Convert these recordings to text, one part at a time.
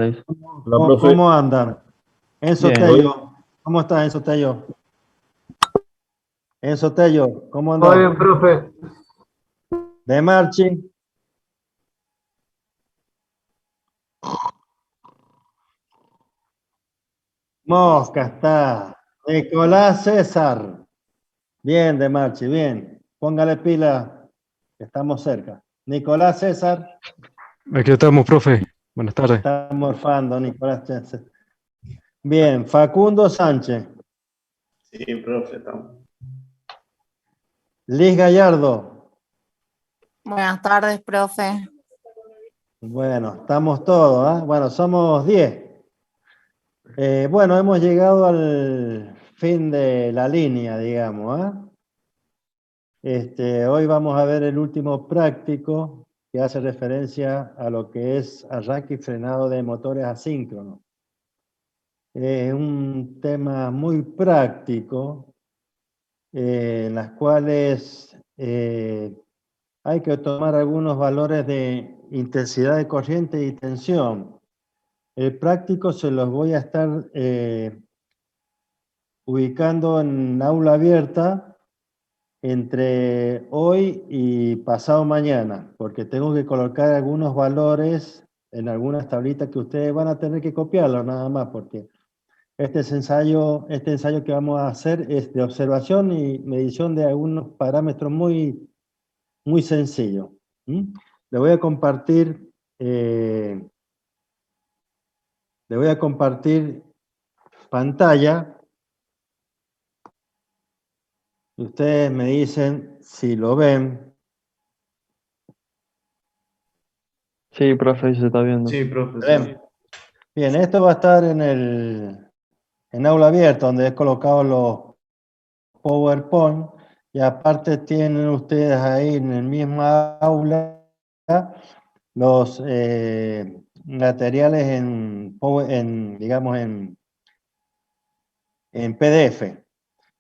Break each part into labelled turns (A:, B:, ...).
A: Hola, profe.
B: ¿Cómo andan? Enzo
C: Bien,
B: Tello, ¿cómo estás, Enzo Tello? Enzo Tello, ¿cómo
C: todo
B: andas?
C: bien, profe.
B: De Marchi, Mosca está. Nicolás César, bien, De Marchi, bien. Póngale pila, que estamos cerca. Nicolás César,
A: Aquí estamos, profe. Buenas tardes.
B: está morfando, Nicolás César. Bien, Facundo Sánchez,
D: Sí, profe, estamos.
B: Liz Gallardo.
E: Buenas tardes, profe.
B: Bueno, estamos todos, ¿ah? Bueno, somos 10. Bueno, hemos llegado al fin de la línea, digamos, ¿ah? Hoy vamos a ver el último práctico que hace referencia a lo que es arranque y frenado de motores asíncronos. Es un tema muy práctico en las cuales hay que tomar algunos valores de intensidad de corriente y tensión. El práctico se los voy a estar ubicando en aula abierta entre hoy y pasado mañana, porque tengo que colocar algunos valores en algunas tablitas que ustedes van a tener que copiarlo nada más, porque este ensayo que vamos a hacer es de observación y medición de algunos parámetros muy, muy sencillos. ¿Mm? Le voy a compartir, eh, le voy a compartir pantalla. Ustedes me dicen si lo ven.
C: Sí, profe, se está viendo.
D: Sí, profe, sí.
B: ¿Ven? Bien, esto va a estar en aula abierta, donde he colocado los PowerPoint, y aparte tienen ustedes ahí en el mismo aula los materiales digamos, en PDF.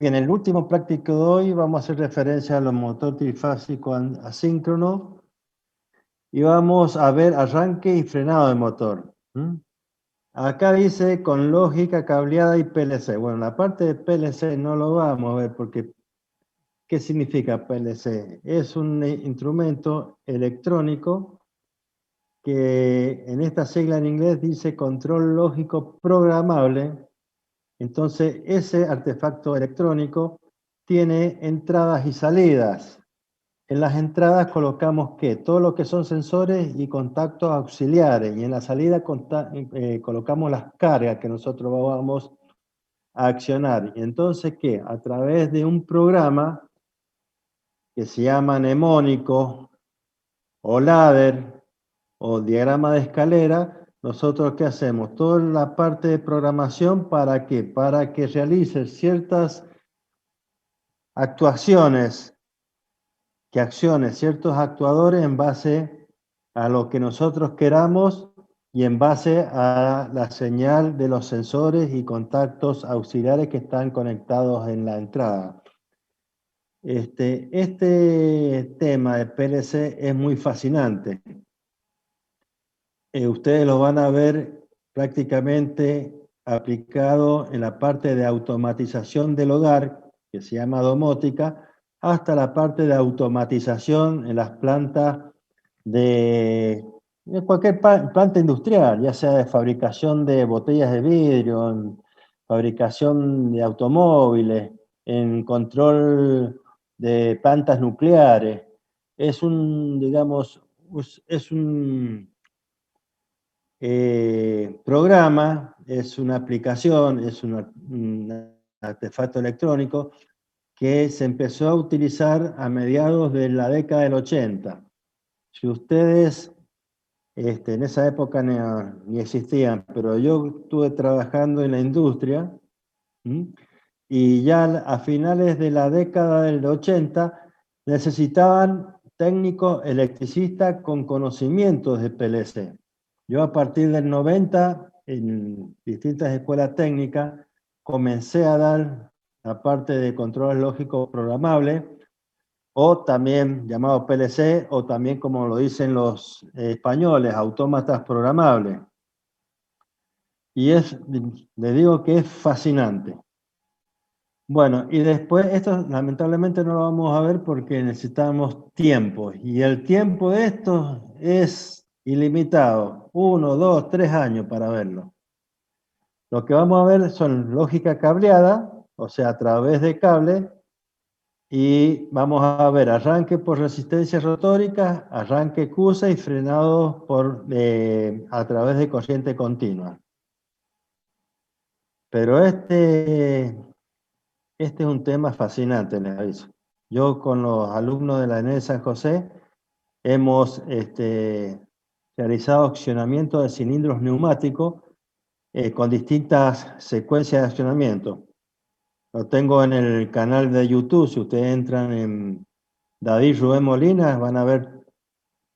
B: Bien, el último práctico de hoy vamos a hacer referencia a los motores trifásicos asíncronos y vamos a ver arranque y frenado de motor. ¿Mm? Acá dice con lógica cableada y PLC. Bueno, la parte de PLC no lo vamos a ver porque ¿qué significa PLC? Es un instrumento electrónico que en esta sigla en inglés dice control lógico programable. Entonces, ese artefacto electrónico tiene entradas y salidas. En las entradas colocamos ¿qué? Todo lo que son sensores y contactos auxiliares. Y en la salida colocamos las cargas que nosotros vamos a accionar. Y entonces, ¿qué? A través de un programa que se llama mnemónico o ladder o diagrama de escalera, nosotros ¿qué hacemos? Toda la parte de programación, ¿para qué? Para que realice ciertas actuaciones, que accione ciertos actuadores en base a lo que nosotros queramos y en base a la señal de los sensores y contactos auxiliares que están conectados en la entrada. Este tema de PLC es muy fascinante. Ustedes lo van a ver prácticamente aplicado en la parte de automatización del hogar, que se llama domótica, hasta la parte de automatización en las plantas de cualquier planta industrial, ya sea de fabricación de botellas de vidrio, en fabricación de automóviles, en control de plantas nucleares. Es un, digamos, es un programa, es una aplicación, es un artefacto electrónico que se empezó a utilizar a mediados de la década del 80. Si ustedes, en esa época ni existían, pero yo estuve trabajando en la industria, ¿m? Y ya a finales de la década del 80 necesitaban técnicos electricistas con conocimientos de PLC. Yo a partir del 90, en distintas escuelas técnicas, comencé a dar la parte de control lógico programable, o también llamado PLC, o también como lo dicen los españoles, autómatas programables. Y le digo que es fascinante. Bueno, y después, esto lamentablemente no lo vamos a ver porque necesitamos tiempo. Y el tiempo de esto es ilimitado. 1, 2, 3 años para verlo. Lo que vamos a ver son lógica cableada, o sea, a través de cable, y vamos a ver arranque por resistencia rotórica, arranque CUSA y frenado a través de corriente continua. Pero este es un tema fascinante, les aviso. Yo con los alumnos de la ENED San José hemos realizado accionamiento de cilindros neumáticos con distintas secuencias de accionamiento. Lo tengo en el canal de YouTube. Si ustedes entran en David Rubén Molina, van a ver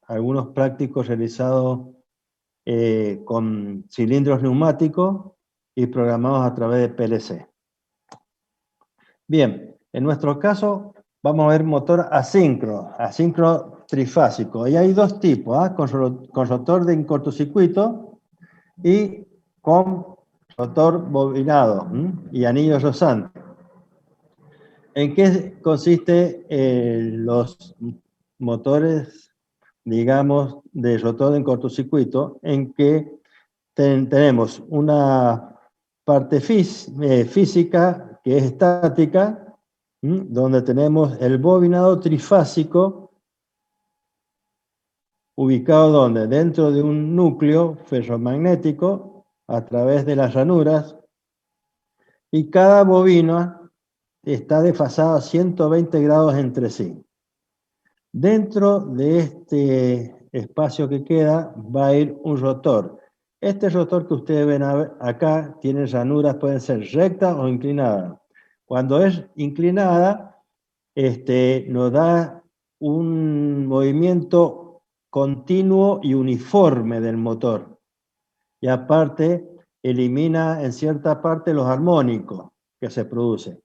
B: algunos prácticos realizados con cilindros neumáticos y programados a través de PLC. Bien, en nuestro caso vamos a ver motor asíncrono trifásico. Y hay dos tipos, con rotor de cortocircuito y con rotor bobinado y anillo rozante. ¿En qué consiste los motores, digamos, de rotor en cortocircuito? En que tenemos una parte física que es estática, donde tenemos el bobinado trifásico, ubicado donde dentro de un núcleo ferromagnético a través de las ranuras, y cada bobina está desfasada a 120 grados entre sí. Dentro de este espacio que queda va a ir un rotor. Este rotor que ustedes ven acá tiene ranuras, pueden ser rectas o inclinadas. Cuando es inclinada, nos da un movimiento continuo y uniforme del motor. Y aparte, elimina en cierta parte los armónicos que se producen.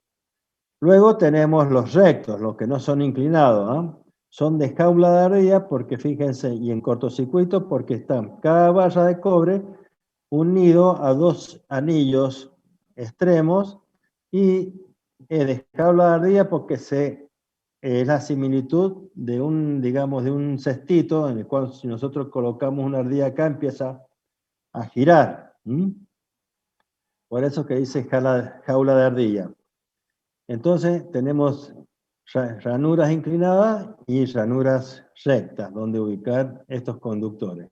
B: Luego tenemos los rectos, los que no son inclinados, ¿no? Son de jaula de ardilla porque fíjense, y en cortocircuito porque están cada barra de cobre unido a dos anillos extremos y de jaula de ardilla porque es la similitud de digamos, de un cestito en el cual si nosotros colocamos una ardilla acá empieza a girar. Por eso que dice jaula de ardilla. Entonces tenemos ranuras inclinadas y ranuras rectas donde ubicar estos conductores.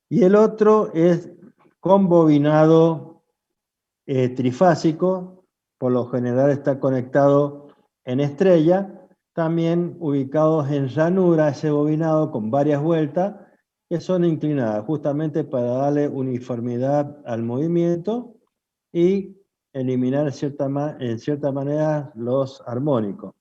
B: Y el otro es con bobinado trifásico, por lo general está conectado en estrella, también ubicados en ranura, ese bobinado con varias vueltas, que son inclinadas, justamente para darle uniformidad al movimiento y eliminar en cierta manera los armónicos.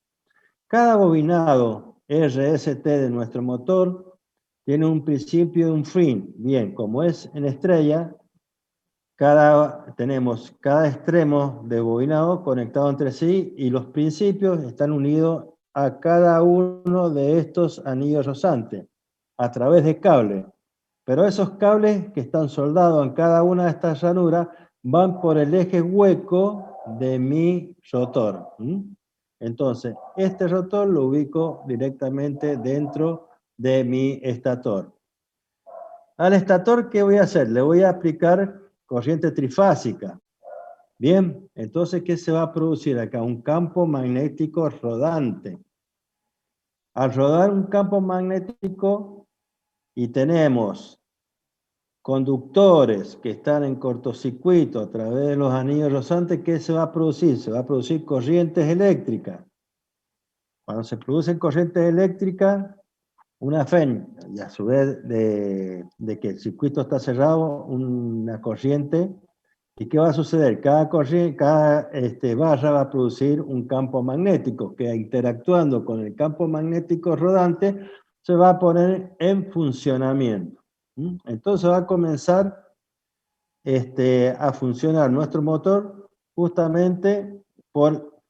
B: Cada bobinado RST de nuestro motor tiene un principio y un fin. Bien, como es en estrella, tenemos cada extremo de bobinado conectado entre sí y los principios están unidos a cada uno de estos anillos rozantes a través de cables. Pero esos cables que están soldados en cada una de estas ranuras van por el eje hueco de mi rotor. Entonces, este rotor lo ubico directamente dentro de mi estator. Al estator, ¿qué voy a hacer? Le voy a aplicar corriente trifásica. Bien, entonces, ¿qué se va a producir acá? Un campo magnético rodante. Al rodar un campo magnético y tenemos conductores que están en cortocircuito a través de los anillos rozantes, ¿qué se va a producir? Se va a producir corrientes eléctricas. Cuando se producen corrientes eléctricas, una FEN, y a su vez de que el circuito está cerrado, una corriente, ¿y qué va a suceder? Cada barra va a producir un campo magnético que interactuando con el campo magnético rodante se va a poner en funcionamiento. Entonces va a comenzar a funcionar nuestro motor justamente por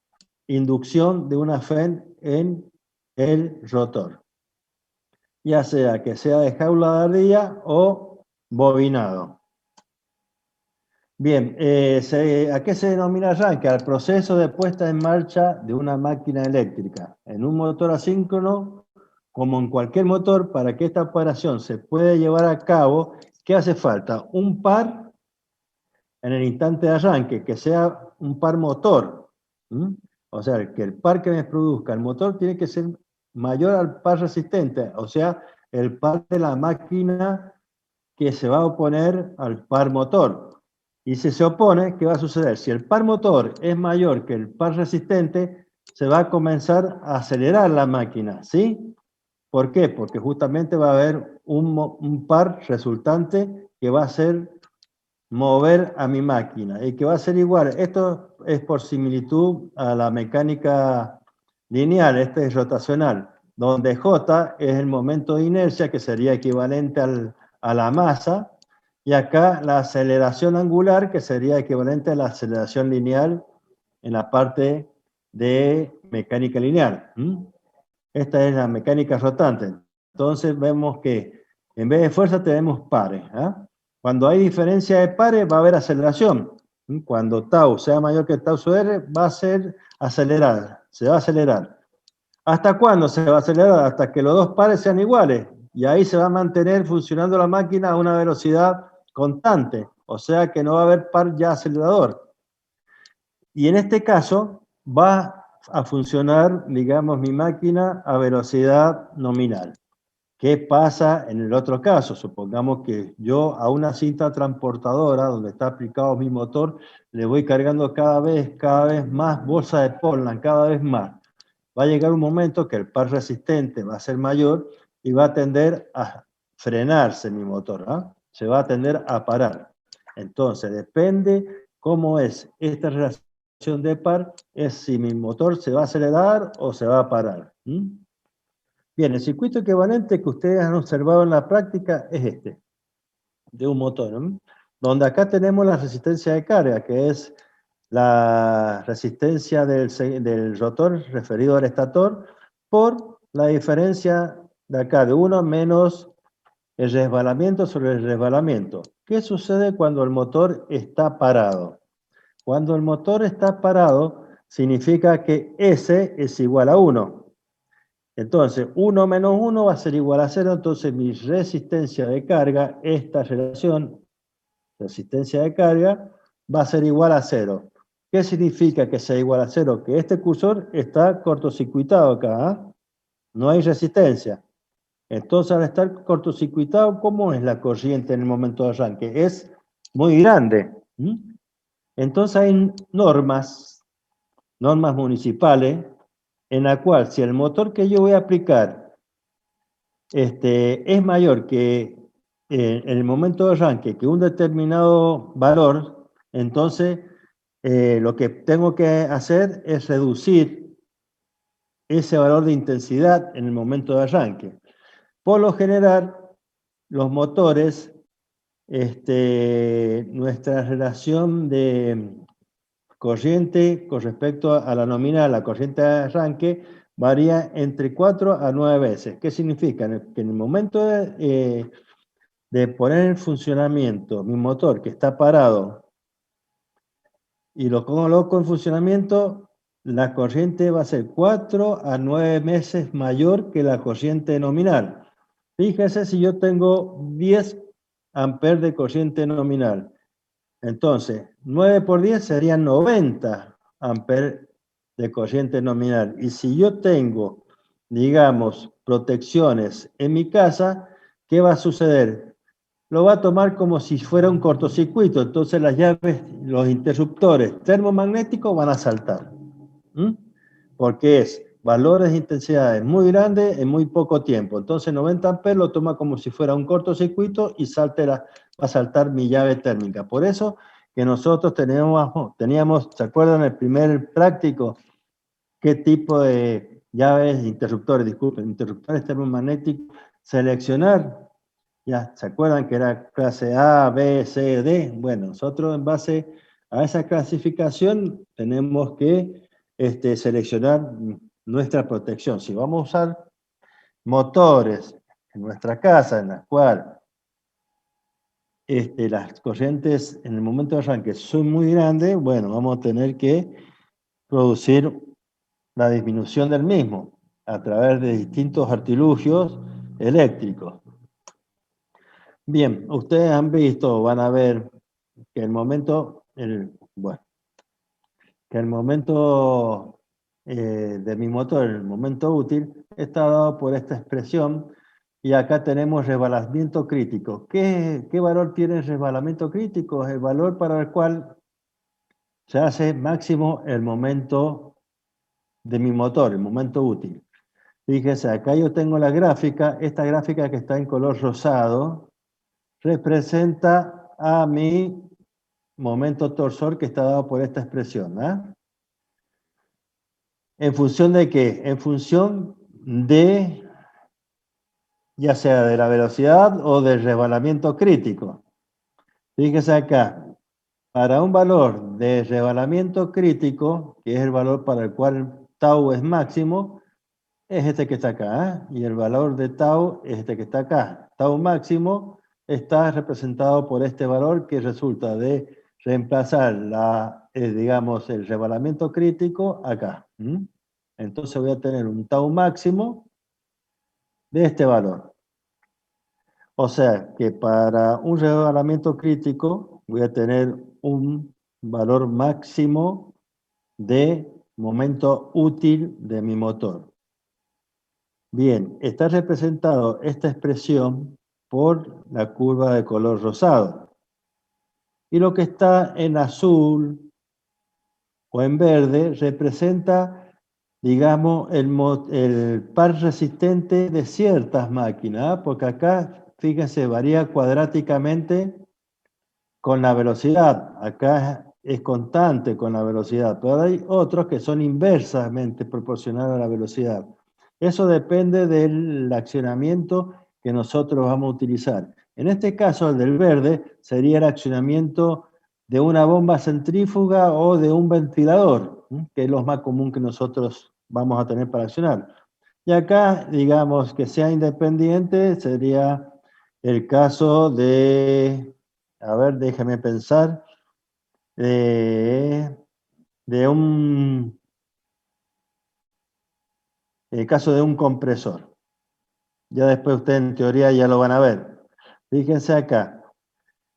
B: inducción de una FEN en el rotor. Ya sea que sea de jaula de ardilla o bobinado. Bien, ¿a qué se denomina arranque? Al proceso de puesta en marcha de una máquina eléctrica. En un motor asíncrono, como en cualquier motor, para que esta operación se pueda llevar a cabo, ¿qué hace falta? Un par en el instante de arranque, que sea un par motor. ¿Mm? O sea, que el par que me produzca el motor tiene que ser mayor al par resistente, o sea, el par de la máquina que se va a oponer al par motor. Y si se opone, ¿qué va a suceder? Si el par motor es mayor que el par resistente, se va a comenzar a acelerar la máquina, ¿sí? ¿Por qué? Porque justamente va a haber un par resultante que va a hacer mover a mi máquina y que va a ser igual. Esto es por similitud a la mecánica lineal, este es rotacional, donde J es el momento de inercia que sería equivalente a la masa, y acá la aceleración angular que sería equivalente a la aceleración lineal en la parte de mecánica lineal. Esta es la mecánica rotante. Entonces vemos que en vez de fuerza tenemos pares. ¿Ah? Cuando hay diferencia de pares va a haber aceleración. Cuando tau sea mayor que tau sobre r, va a ser acelerada, se va a acelerar. ¿Hasta cuándo se va a acelerar? Hasta que los dos pares sean iguales. Y ahí se va a mantener funcionando la máquina a una velocidad constante. O sea que no va a haber par ya acelerador. Y en este caso va a funcionar, digamos, mi máquina a velocidad nominal. ¿Qué pasa en el otro caso? Supongamos que yo a una cinta transportadora donde está aplicado mi motor, le voy cargando cada vez más bolsa de Portland, cada vez más. Va a llegar un momento que el par resistente va a ser mayor y va a tender a frenarse mi motor, ¿ah? Se va a tender a parar. Entonces, depende cómo es esta relación de par, es si mi motor se va a acelerar o se va a parar. Bien, el circuito equivalente que ustedes han observado en la práctica es este, de un motor, ¿no? Donde acá tenemos la resistencia de carga, que es la resistencia del rotor referido al estator, por la diferencia de acá, de 1 menos el resbalamiento sobre el resbalamiento. ¿Qué sucede cuando el motor está parado? Cuando el motor está parado, significa que S es igual a 1. Entonces, 1 menos 1 va a ser igual a 0, entonces mi resistencia de carga, esta relación, resistencia de carga, va a ser igual a 0. ¿Qué significa que sea igual a 0? Que este cursor está cortocircuitado acá, ¿eh? No hay resistencia. Entonces, al estar cortocircuitado, ¿cómo es la corriente en el momento de arranque? Es muy grande. Entonces hay normas municipales, en la cual si el motor que yo voy a aplicar es mayor que en el momento de arranque que un determinado valor, entonces lo que tengo que hacer es reducir ese valor de intensidad en el momento de arranque. Por lo general, los motores, nuestra relación de corriente con respecto a la nominal, la corriente de arranque, varía entre 4 a 9 veces. ¿Qué significa? Que en el momento de poner en funcionamiento mi motor que está parado y lo coloco en funcionamiento, la corriente va a ser 4 a 9 veces mayor que la corriente nominal. Fíjese si yo tengo 10 amperes de corriente nominal. Entonces, 9 por 10 serían 90 amperes de corriente nominal. Y si yo tengo, digamos, protecciones en mi casa, ¿qué va a suceder? Lo va a tomar como si fuera un cortocircuito. Entonces las llaves, los interruptores termomagnéticos van a saltar. Porque es valores de intensidades muy grandes en muy poco tiempo. Entonces 90 amperes lo toma como si fuera un cortocircuito y va a saltar mi llave térmica. Por eso que nosotros teníamos, ¿se acuerdan el primer práctico? ¿Qué tipo de llaves, interruptores termomagnéticos seleccionar? Ya, ¿se acuerdan que era clase A, B, C, D? Bueno, nosotros en base a esa clasificación tenemos que seleccionar nuestra protección. Si vamos a usar motores en nuestra casa, en la cual las corrientes en el momento de arranque son muy grandes, bueno, vamos a tener que producir la disminución del mismo a través de distintos artilugios eléctricos. Bien, ustedes han visto, van a ver que el momento, de mi motor, el momento útil, está dado por esta expresión, y acá tenemos resbalamiento crítico. ¿Qué valor tiene el resbalamiento crítico? Es el valor para el cual se hace máximo el momento de mi motor, el momento útil. Fíjense, acá yo tengo la gráfica, esta gráfica que está en color rosado, representa a mi momento torsor que está dado por esta expresión. ¿En función de qué? En función de, ya sea de la velocidad o del resbalamiento crítico. Fíjense acá, para un valor de resbalamiento crítico, que es el valor para el cual tau es máximo, es este que está acá, y el valor de tau es este que está acá. Tau máximo está representado por este valor que resulta de reemplazar digamos, el resbalamiento crítico acá. Entonces voy a tener un tau máximo de este valor. O sea que para un resbalamiento crítico voy a tener un valor máximo de momento útil de mi motor. Bien, está representado esta expresión por la curva de color rosado. Y lo que está en azul o en verde representa, digamos, el par resistente de ciertas máquinas, porque acá, fíjense, varía cuadráticamente con la velocidad. Acá es constante con la velocidad, pero hay otros que son inversamente proporcionales a la velocidad. Eso depende del accionamiento que nosotros vamos a utilizar. En este caso, el del verde sería el accionamiento de una bomba centrífuga o de un ventilador, que es lo más común que nosotros vamos a tener para accionar. Y acá, digamos, que sea independiente, sería el caso de, a ver, déjame pensar, el caso de un compresor. Ya después ustedes en teoría ya lo van a ver. Fíjense acá.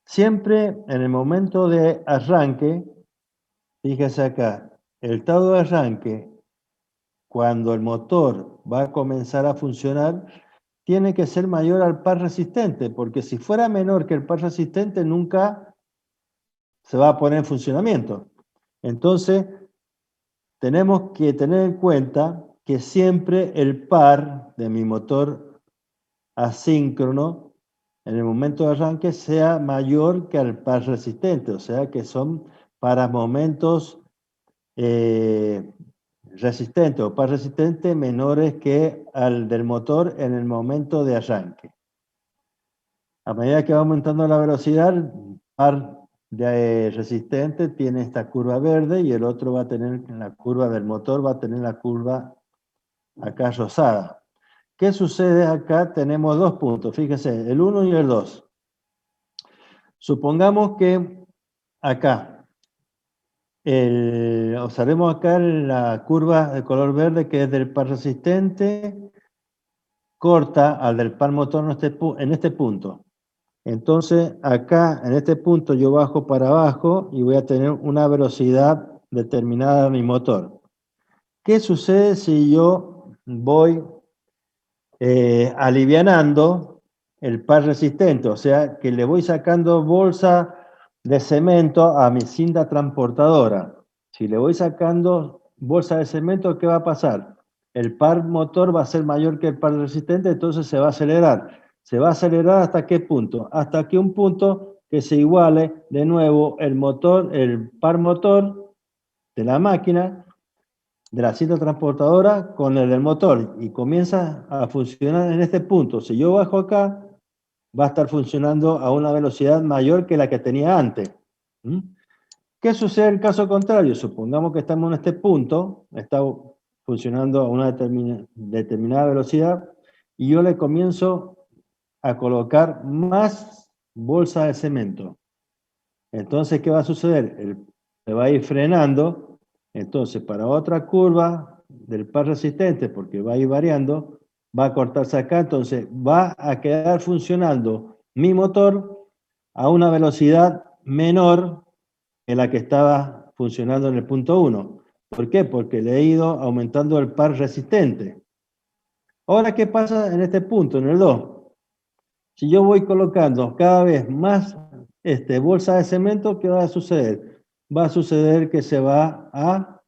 B: Siempre en el momento de arranque, fíjense acá, el estado de arranque, cuando el motor va a comenzar a funcionar, tiene que ser mayor al par resistente, porque si fuera menor que el par resistente, nunca se va a poner en funcionamiento. Entonces, tenemos que tener en cuenta que siempre el par de mi motor asíncrono en el momento de arranque sea mayor que al par resistente, o sea que son para momentos resistentes o par resistente menores que al del motor en el momento de arranque. A medida que va aumentando la velocidad, el par de resistente tiene esta curva verde y el otro va a tener, en la curva del motor va a tener la curva acá rosada. ¿Qué sucede acá? Tenemos dos puntos, fíjense, el 1 y el 2. Supongamos que acá, observemos acá la curva de color verde que es del par resistente, corta al del par motor en este punto. Entonces acá, en este punto, yo bajo para abajo y voy a tener una velocidad determinada de mi motor. ¿Qué sucede si yo voy alivianando el par resistente? O sea, que le voy sacando bolsa de cemento a mi cinta transportadora. Si le voy sacando bolsa de cemento, ¿qué va a pasar? El par motor va a ser mayor que el par resistente, entonces se va a acelerar. ¿Se va a acelerar hasta qué punto? Hasta que un punto que se iguale de nuevo el par motor de la máquina, de la cinta transportadora, con el del motor, y comienza a funcionar en este punto. Si yo bajo acá, va a estar funcionando a una velocidad mayor que la que tenía antes. ¿Qué sucede en el caso contrario? Supongamos que estamos en este punto, está funcionando a una determinada velocidad, y yo le comienzo a colocar más bolsa de cemento. Entonces, ¿qué va a suceder? Se va a ir frenando. Entonces, para otra curva del par resistente, porque va a ir variando, va a cortarse acá, entonces va a quedar funcionando mi motor a una velocidad menor que la que estaba funcionando en el punto 1. ¿Por qué? Porque le he ido aumentando el par resistente. Ahora, ¿qué pasa en este punto, en el 2? Si yo voy colocando cada vez más bolsa de cemento, ¿qué va a suceder? Va a suceder que se va a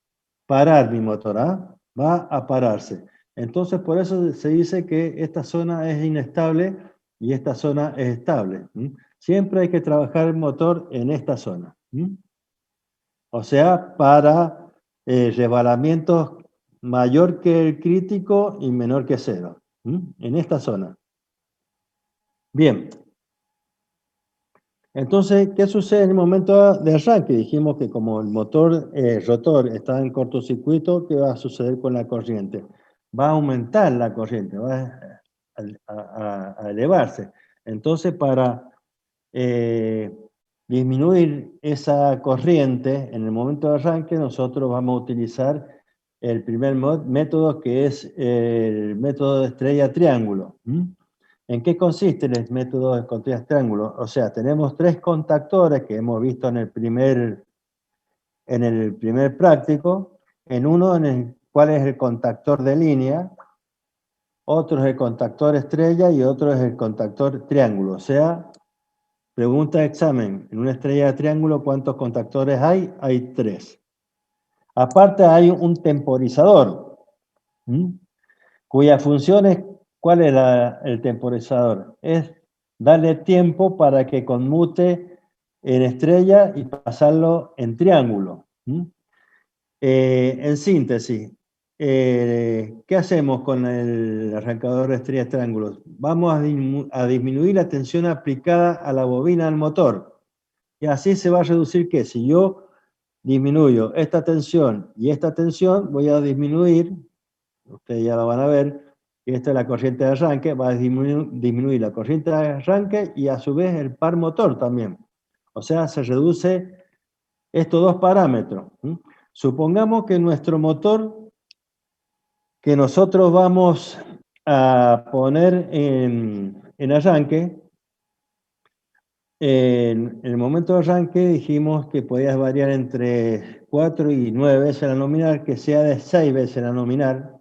B: parar mi motor, ¿ah? Va a pararse. Entonces, por eso se dice que esta zona es inestable y esta zona es estable. Siempre hay que trabajar el motor en esta zona. O sea, para resbalamientos mayor que el crítico y menor que 0. En esta zona. Bien. Entonces, ¿qué sucede en el momento de arranque? Dijimos que como el motor rotor está en cortocircuito, ¿qué va a suceder con la corriente? Va a aumentar la corriente, va a elevarse. Entonces, para disminuir esa corriente en el momento de arranque, nosotros vamos a utilizar el primer método, que es el método de estrella-triángulo. ¿En qué consiste el método de estrella-triángulo? O sea, tenemos 3 contactores que hemos visto en el primer práctico, en uno en el cual es el contactor de línea, otro es el contactor estrella y otro es el contactor triángulo. O sea, pregunta de examen, en una estrella de triángulo, ¿cuántos contactores hay? Hay 3. Aparte hay un temporizador, cuya función es, ¿cuál es el temporizador? Es darle tiempo para que conmute en estrella y pasarlo en triángulo. En síntesis, ¿qué hacemos con el arrancador de estrellas triángulos? Vamos a disminuir la tensión aplicada a la bobina del motor. Y así se va a reducir que si yo disminuyo esta tensión y esta tensión, voy a disminuir, ustedes ya lo van a ver, que esta es la corriente de arranque, va a disminuir la corriente de arranque y a su vez el par motor también. O sea, se reduce estos 2 parámetros. Supongamos que nuestro motor, que nosotros vamos a poner en arranque, en el momento de arranque dijimos que podías variar entre 4 y 9 veces la nominal, que sea de 6 veces la nominal,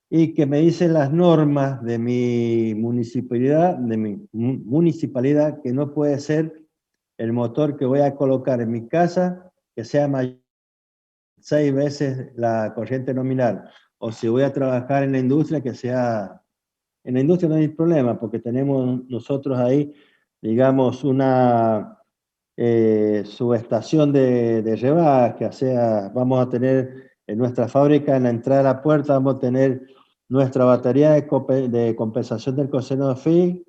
B: y que me dicen las normas de mi municipalidad, que no puede ser el motor que voy a colocar en mi casa que sea mayor 6 veces la corriente nominal. O si voy a trabajar en la industria, que sea... En la industria no hay problema, porque tenemos nosotros ahí, digamos, una subestación de rebajas, o sea, vamos a tener en nuestra fábrica, en la entrada de la puerta, vamos a tener nuestra batería de compensación del coseno de Fick,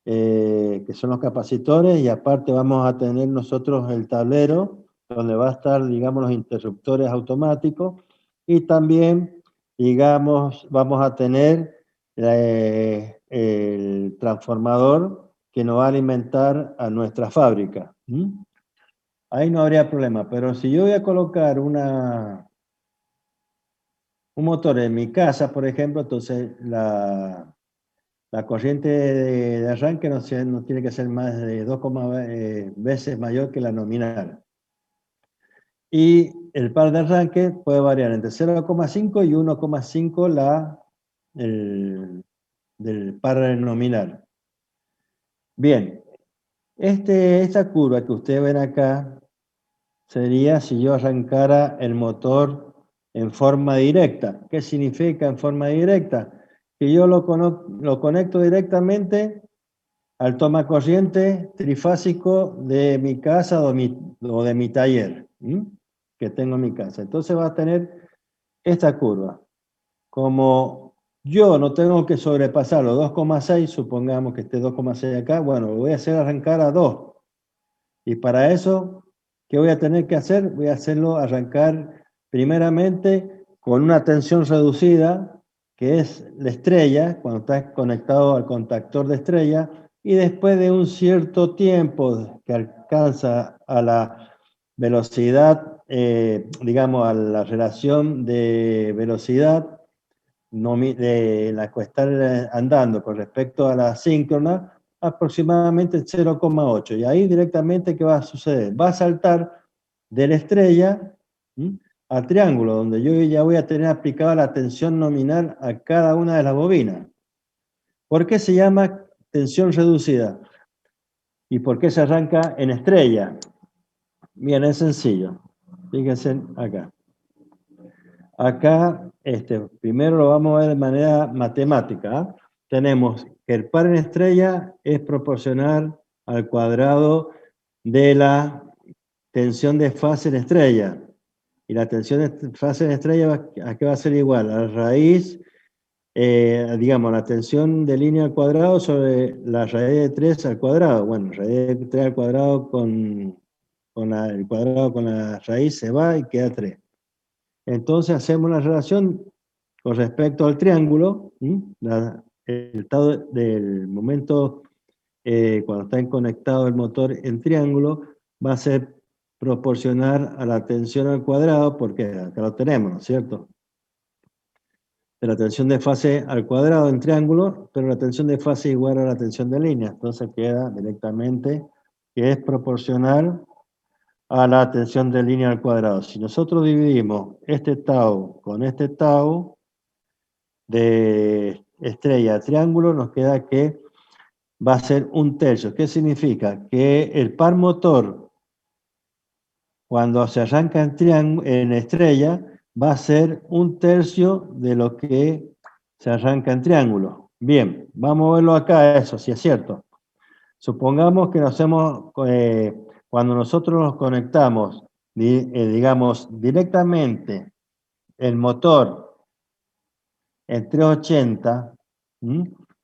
B: que son los capacitores, y aparte vamos a tener nosotros el tablero, donde va a estar, digamos, los interruptores automáticos, y también, digamos, vamos a tener el transformador que nos va a alimentar a nuestra fábrica. Ahí no habría problema, pero si yo voy a colocar un motor en mi casa, por ejemplo, entonces la corriente de arranque no tiene que ser más de 2, veces mayor que la nominal. Y el par de arranque puede variar entre 0,5 y 1,5 del par nominal. Bien, esta curva que ustedes ven acá sería si yo arrancara el motor en forma directa. ¿Qué significa en forma directa? Que yo lo conecto directamente al toma corriente trifásico de mi casa o de mi taller, que tengo en mi casa. Entonces va a tener esta curva. Como yo no tengo que sobrepasar los 2,6, supongamos que esté 2,6 acá, bueno, lo voy a hacer arrancar a 2. Y para eso, ¿qué voy a tener que hacer? Voy a hacerlo arrancar primeramente con una tensión reducida, que es la estrella, cuando está conectado al contactor de estrella, y después de un cierto tiempo que alcanza a la velocidad, digamos, a la relación de velocidad de la que está andando con respecto a la síncrona, aproximadamente 0,8. Y ahí directamente, ¿qué va a suceder? Va a saltar de la estrella al triángulo, donde yo ya voy a tener aplicada la tensión nominal a cada una de las bobinas. ¿Por qué se llama tensión reducida? ¿Y por qué se arranca en estrella? Bien, es sencillo. Fíjense acá. Acá, primero lo vamos a ver de manera matemática. ¿Ah? Tenemos que el par en estrella es proporcional al cuadrado de la tensión de fase en estrella. Y la tensión de fase en estrella, ¿a qué va a ser igual? A la raíz, digamos, la tensión de línea al cuadrado sobre la raíz de 3 al cuadrado. Bueno, raíz de 3 al cuadrado el cuadrado con la raíz se va y queda 3. Entonces hacemos una relación con respecto al triángulo, el estado del momento cuando está conectado el motor en triángulo va a ser proporcional a la tensión al cuadrado, porque acá lo tenemos, ¿no es cierto? De la tensión de fase al cuadrado en triángulo, pero la tensión de fase igual a la tensión de línea, entonces queda directamente que es proporcional a la tensión de línea al cuadrado. Si nosotros dividimos este tau con este tau de estrella a triángulo, nos queda que va a ser 1/3. ¿Qué significa? Que el par motor, cuando se arranca en estrella, va a ser 1/3 de lo que se arranca en triángulo. Bien, vamos a verlo acá, eso sí es cierto. Supongamos que cuando nosotros nos conectamos, digamos, directamente el motor en 380,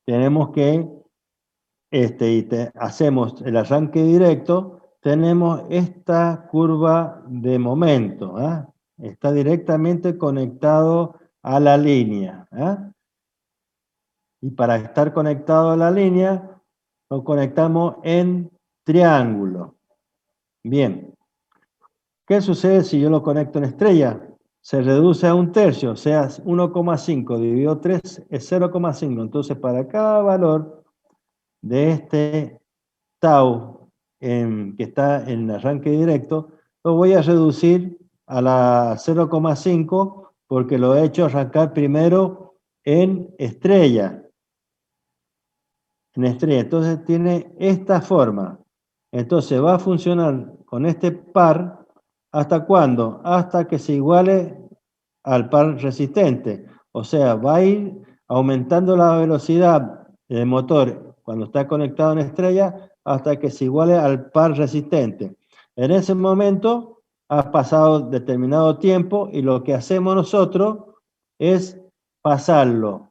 B: tenemos que, hacemos el arranque directo, tenemos esta curva de momento, está directamente conectado a la línea. Y para estar conectado a la línea, lo conectamos en triángulo. Bien. ¿Qué sucede si yo lo conecto en estrella? Se reduce a 1/3, o sea, 1,5 dividido 3 es 0,5. Entonces, para cada valor de este tau que está en el arranque directo, lo voy a reducir a la 0,5 porque lo he hecho arrancar primero en estrella. Entonces tiene esta forma. Entonces va a funcionar con este par, ¿hasta cuándo? Hasta que se iguale al par resistente. O sea, va a ir aumentando la velocidad del motor cuando está conectado en estrella hasta que se iguale al par resistente. En ese momento ha pasado determinado tiempo y lo que hacemos nosotros es pasarlo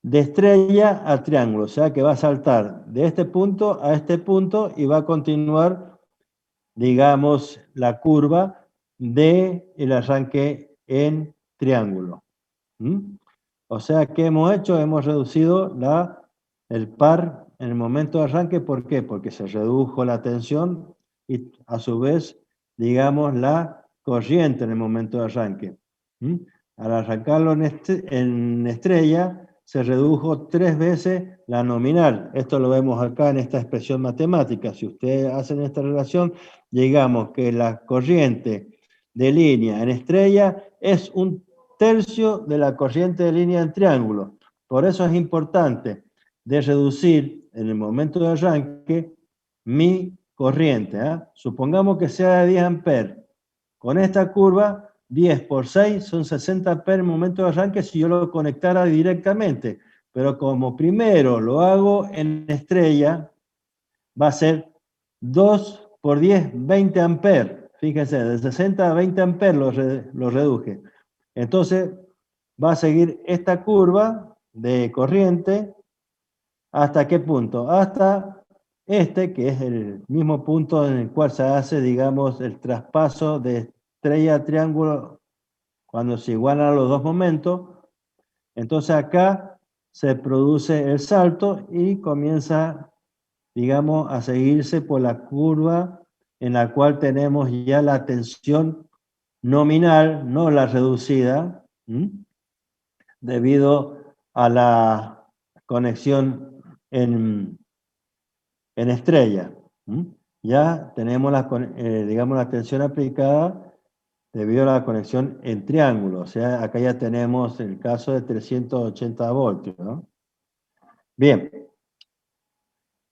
B: de estrella a triángulo, o sea que va a saltar de este punto a este punto y va a continuar, digamos, la curva del arranque en triángulo. O sea, ¿qué hemos hecho? Hemos reducido el par en el momento de arranque. ¿Por qué? Porque se redujo la tensión y a su vez, digamos, la corriente en el momento de arranque. Al arrancarlo en estrella, se redujo 3 veces la nominal. Esto lo vemos acá en esta expresión matemática. Si ustedes hacen esta relación, digamos que la corriente de línea en estrella es 1/3 de la corriente de línea en triángulo. Por eso es importante de reducir en el momento de arranque mi corriente. Supongamos que sea de 10 amperes. Con esta curva, 10 por 6 son 60 amperes en el momento de arranque si yo lo conectara directamente. Pero como primero lo hago en estrella, va a ser 2 por 10, 20 amperes. Fíjense, de 60 a 20 amperes lo reduje. Entonces, va a seguir esta curva de corriente. ¿Hasta qué punto? Hasta que es el mismo punto en el cual se hace, digamos, el traspaso de estrella a triángulo cuando se igualan los dos momentos. Entonces acá se produce el salto y comienza digamos, a seguirse por la curva en la cual tenemos ya la tensión nominal, no la reducida, debido a la conexión en estrella. Ya tenemos digamos, la tensión aplicada debido a la conexión en triángulo. O sea, acá ya tenemos el caso de 380 voltios, ¿no? Bien.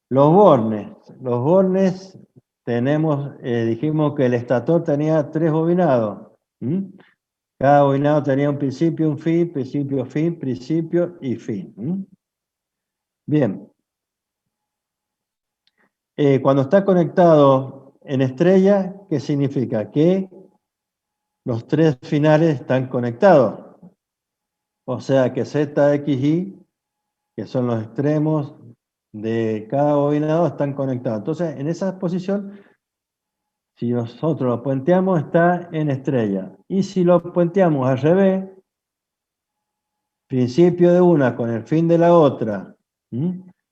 B: Los bornes. Los bornes tenemos, dijimos que el estator tenía 3 bobinados. Cada bobinado tenía un principio, un fin, principio, fin, principio y fin. Bien. Cuando está conectado en estrella, ¿qué significa? Que los 3 finales están conectados. O sea que Z, X, Y, que son los extremos de cada bobinado, están conectados. Entonces, en esa posición, si nosotros lo puenteamos, está en estrella. Y si lo puenteamos al revés, principio de una con el fin de la otra,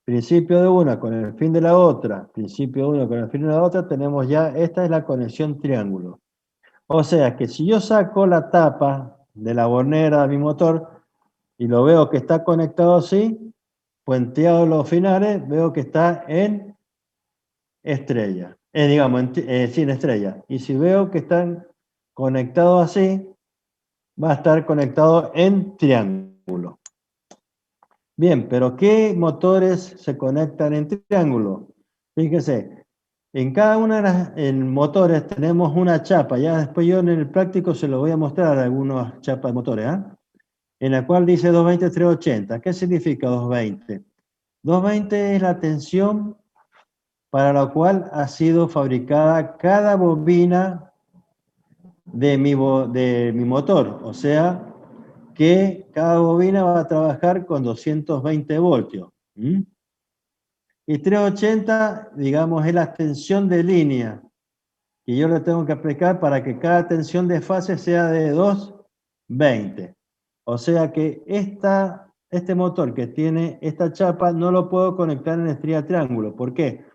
B: principio de una con el fin de la otra, principio de una con el fin de la otra, tenemos ya, esta es la conexión triángulo. O sea que si yo saco la tapa de la bornera de mi motor y lo veo que está conectado así, puenteado los finales, veo que está en estrella. Digamos, sin estrella. Y si veo que están conectados así, va a estar conectado en triángulo. Bien, pero ¿qué motores se conectan en triángulo? Fíjense, en cada una de las motores tenemos una chapa. Ya después yo en el práctico se lo voy a mostrar algunas chapas de motores, en la cual dice 220-380. ¿Qué significa 220? 220 es la tensión para la cual ha sido fabricada cada bobina de mi motor. O sea, que cada bobina va a trabajar con 220 voltios. Y 380, digamos, es la tensión de línea que yo le tengo que aplicar para que cada tensión de fase sea de 220. O sea que este motor que tiene esta chapa no lo puedo conectar en estrella triángulo. ¿Por qué?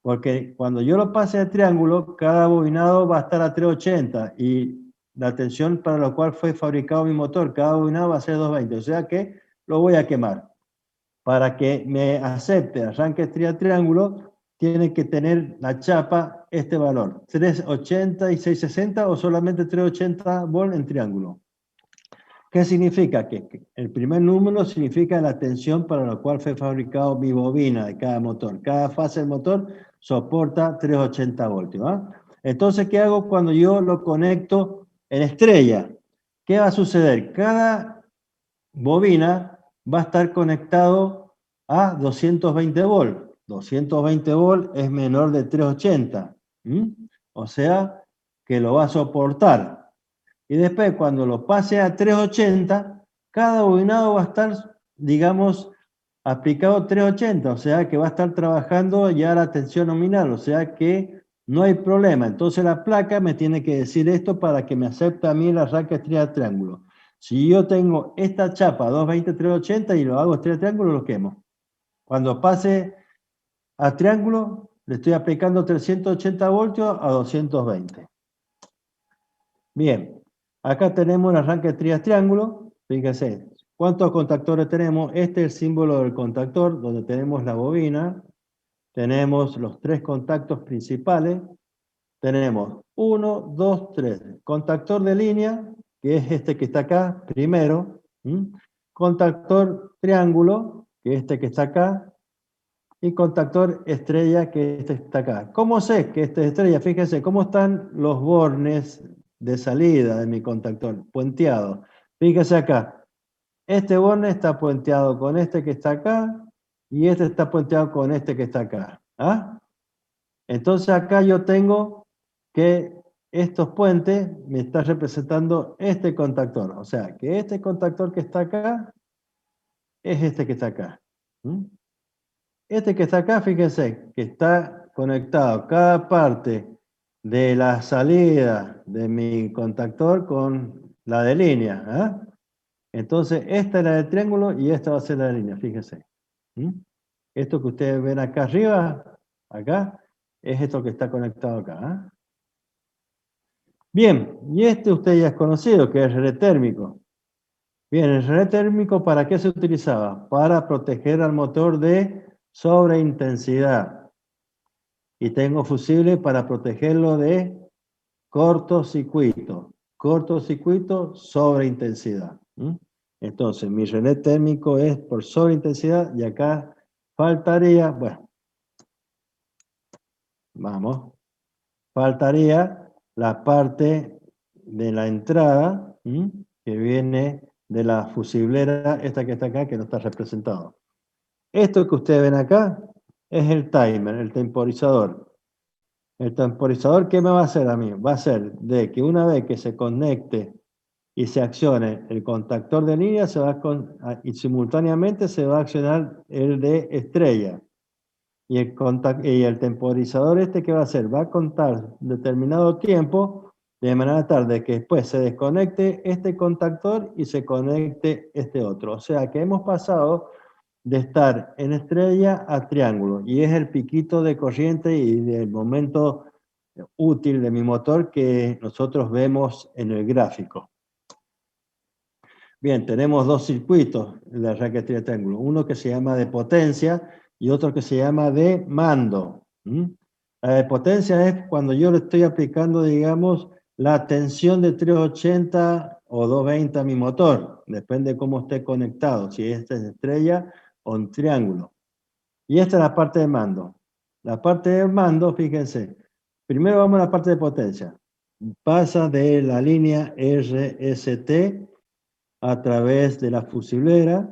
B: Porque cuando yo lo pase a triángulo, cada bobinado va a estar a 380 y la tensión para la cual fue fabricado mi motor, cada bobinado va a ser 220. O sea que lo voy a quemar. Para que me acepte arranque estrella triángulo, tiene que tener la chapa este valor, 380 y 660 o solamente 380 volt en triángulo. ¿Qué significa? Que el primer número significa la tensión para la cual fue fabricado mi bobina de cada motor. Cada fase del motor soporta 380 voltios. Entonces, ¿qué hago cuando yo lo conecto en estrella? ¿Qué va a suceder? Cada bobina va a estar conectado a 220 volt. 220 volt es menor de 380. O sea, que lo va a soportar. Y después, cuando lo pase a 380, cada bobinado va a estar, digamos, aplicado 380. O sea, que va a estar trabajando ya la tensión nominal. O sea, que no hay problema. Entonces, la placa me tiene que decir esto para que me acepte a mí el arranque estrella triángulo. Si yo tengo esta chapa 220-380 y lo hago estrella triángulo, lo quemo. Cuando pase a triángulo, le estoy aplicando 380 voltios a 220. Bien, acá tenemos el arranque estrella triángulo. Fíjense, ¿cuántos contactores tenemos? Este es el símbolo del contactor, donde tenemos la bobina. Tenemos los 3 contactos principales. Tenemos 1, 2, 3. Contactor de línea, que es este que está acá, primero. Contactor triángulo, que es este que está acá. Y contactor estrella, que este está acá. ¿Cómo sé que este es estrella? Fíjense cómo están los bornes de salida de mi contactor, puenteado. Fíjense acá. Este borne está puenteado con este que está acá. Y este está puenteado con este que está acá. Entonces acá yo tengo que estos puentes me están representando este contactor. O sea, que este contactor que está acá es este que está acá. Este que está acá, fíjense, que está conectado cada parte de la salida de mi contactor con la de línea. Entonces, esta es la del triángulo y esta va a ser la de línea, fíjense. Esto que ustedes ven acá arriba acá, es esto que está conectado acá. ¿Ah? Bien, y este usted ya es conocido, que es el relé térmico. Bien, el relé térmico, ¿para qué se utilizaba? Para proteger al motor de sobreintensidad. Y tengo fusible para protegerlo de cortocircuito. Cortocircuito, sobreintensidad. Entonces, mi relé térmico es por sobreintensidad y acá faltaría, bueno, vamos, faltaría la parte de la entrada, que viene de la fusiblera, esta que está acá, que no está representado. Esto que ustedes ven acá es el timer, el temporizador. El temporizador, ¿qué me va a hacer a mí? Va a ser de que una vez que se conecte y se accione el contactor de línea, y simultáneamente se va a accionar el de estrella. Y el temporizador este, ¿qué va a hacer? Va a contar determinado tiempo, de manera tal de que después se desconecte este contactor y se conecte este otro. O sea que hemos pasado de estar en estrella a triángulo, y es el piquito de corriente y del momento útil de mi motor que nosotros vemos en el gráfico. Bien, tenemos dos circuitos en la raquetería de triángulo, uno que se llama de potencia y otro que se llama de mando. La de potencia es cuando yo le estoy aplicando, digamos, la tensión de 380 o 220 a mi motor, depende de cómo esté conectado, si esta es estrella o un triángulo. Y esta es la parte de mando. La parte de mando, fíjense, primero vamos a la parte de potencia. Pasa de la línea RST a través de la fusiblera.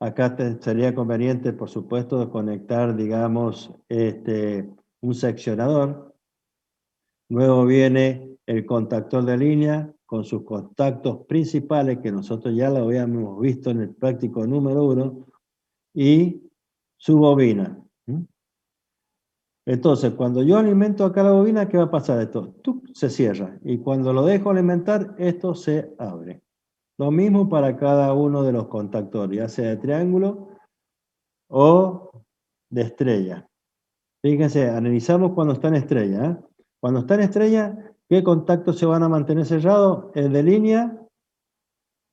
B: Acá sería conveniente, por supuesto, conectar, digamos, un seccionador. Luego viene el contactor de línea con sus contactos principales, que nosotros ya lo habíamos visto en el práctico número 1, y su bobina. Entonces, cuando yo alimento acá la bobina, ¿qué va a pasar? Esto se cierra. Y cuando lo dejo alimentar, esto se abre. Lo mismo para cada uno de los contactores, ya sea de triángulo o de estrella. Fíjense, analizamos cuando está en estrella. Cuando está en estrella, ¿qué contactos se van a mantener cerrados? El de línea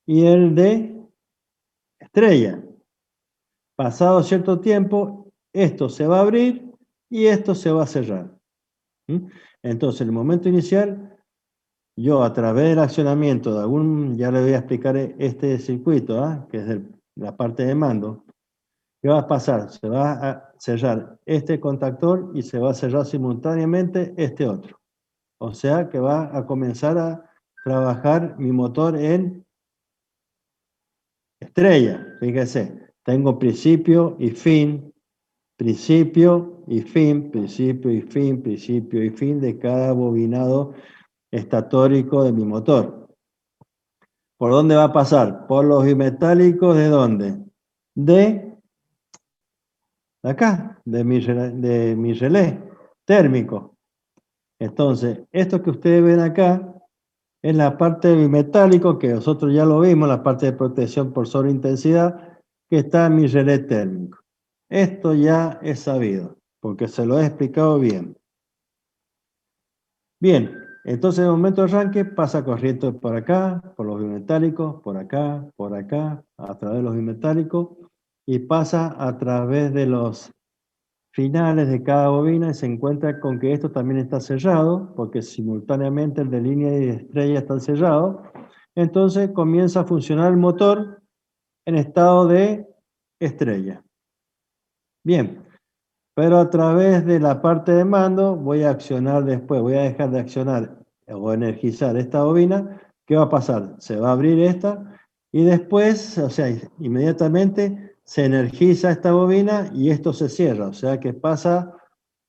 B: y el de estrella. Pasado cierto tiempo, esto se va a abrir y esto se va a cerrar. Entonces, en el momento inicial, yo a través del accionamiento de ya le voy a explicar este circuito, que es la parte de mando, ¿qué va a pasar? Se va a cerrar este contactor y se va a cerrar simultáneamente este otro. O sea que va a comenzar a trabajar mi motor en estrella. Fíjense, tengo principio y fin, principio y fin, principio y fin, principio y fin de cada bobinado estatórico de mi motor. ¿Por dónde va a pasar? Por los bimetálicos, ¿de dónde? De acá, de mi relé térmico. Entonces, esto que ustedes ven acá es la parte de bimetálico, que nosotros ya lo vimos, la parte de protección por sobreintensidad, que está en mi relé térmico. Esto ya es sabido, porque se lo he explicado bien. Bien, entonces en el momento de arranque pasa corriente por acá, por los bimetálicos, por acá, a través de los bimetálicos, y pasa a través de los finales de cada bobina y se encuentra con que esto también está cerrado, porque simultáneamente el de línea y de estrella están cerrados. Entonces comienza a funcionar el motor en estado de estrella. Bien, pero a través de la parte de mando voy a accionar después, voy a dejar de accionar o energizar esta bobina. ¿Qué va a pasar? Se va a abrir esta y después, o sea, inmediatamente se energiza esta bobina y esto se cierra, o sea que pasa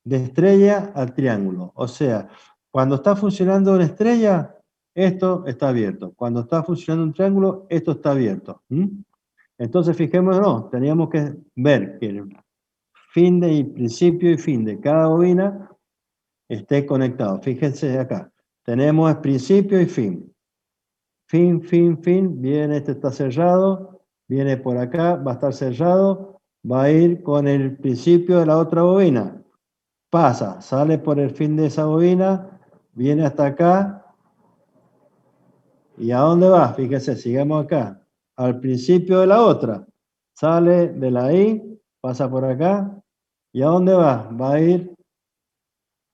B: de estrella al triángulo. O sea, cuando está funcionando una estrella, esto está abierto. Cuando está funcionando un triángulo, esto está abierto. Entonces, fijémonos, teníamos que ver que el principio y fin de cada bobina esté conectado. Fíjense acá, tenemos principio y fin. Fin, viene, este está cerrado, viene por acá, va a estar cerrado, va a ir con el principio de la otra bobina. Pasa, sale por el fin de esa bobina, viene hasta acá. ¿Y a dónde va? Fíjese, sigamos acá. Al principio de la otra. Sale de la I, pasa por acá. ¿Y a dónde va? Va a ir